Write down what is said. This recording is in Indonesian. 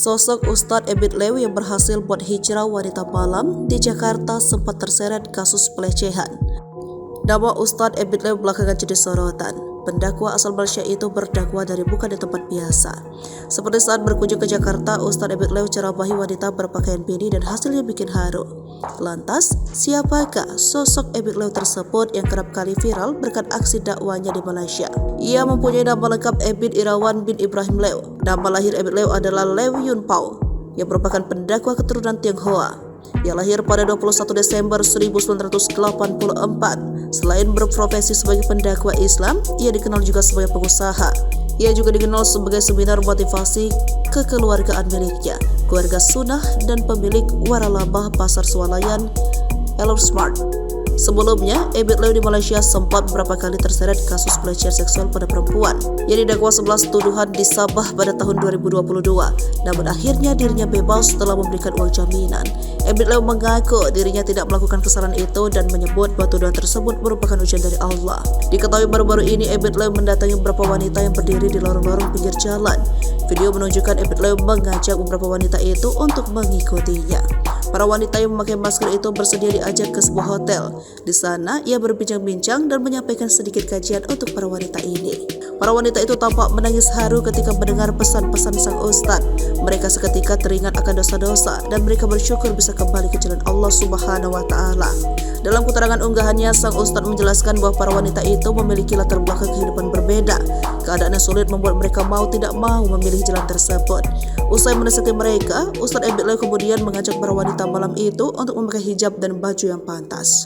Sosok Ustadz Ebit Lew yang berhasil buat hijrah wanita malam di Jakarta sempat terseret kasus pelecehan. Nama Ustadz Ebit Lew belakangan jadi sorotan. Pendakwa asal Malaysia itu berdakwa dari bukan di tempat biasa. Seperti saat berkunjung ke Jakarta, Ustadz Ebit Lew ceramahi wanita berpakaian mini dan hasilnya bikin haru. Lantas, siapakah sosok Ebit Lew tersebut yang kerap kali viral berkat aksi dakwanya di Malaysia? Ia mempunyai nama lengkap Ebit Irawan bin Ibrahim Lew. Nama lahir Ebit Lew adalah Lew Yun Pao, yang merupakan pendakwa keturunan Tionghoa. Ia lahir pada 21 Desember 1984. Selain berprofesi sebagai pendakwa Islam, ia dikenal juga sebagai pengusaha. Ia juga dikenal sebagai seminar motivasi kekeluargaan miliknya, keluarga sunnah, dan pemilik waralabah pasar swalayan Elop Smart. Sebelumnya, Ebit Lew di Malaysia sempat beberapa kali terseret kasus pelecehan seksual pada perempuan. Ia didakwa 11 tuduhan di Sabah pada tahun 2022. Namun akhirnya dirinya bebas setelah memberikan uang jaminan. Ebit Lew mengaku dirinya tidak melakukan kesalahan itu dan menyebut bahwa tuduhan tersebut merupakan ujian dari Allah. Diketahui baru-baru ini Ebit Lew mendatangi beberapa wanita yang berdiri di lorong-lorong pinggir jalan. Video menunjukkan Ebit Lew mengajak beberapa wanita itu untuk mengikutinya. Para wanita yang memakai masker itu bersedia diajak ke sebuah hotel. Di sana, ia berbincang-bincang dan menyampaikan sedikit kajian untuk para wanita ini. Para wanita itu tampak menangis haru ketika mendengar pesan-pesan sang ustadz. Mereka seketika teringat akan dosa-dosa dan mereka bersyukur bisa kembali ke jalan Allah Subhanahu wa Ta'ala. Dalam keterangan unggahannya, sang ustadz menjelaskan bahwa para wanita itu memiliki latar belakang kehidupan berbeda. Keadaan yang sulit membuat mereka mau tidak mau memilih jalan tersebut. Usai menasihati mereka, Ustadz Ebit Lew kemudian mengajak para wanita malam itu untuk memakai hijab dan baju yang pantas.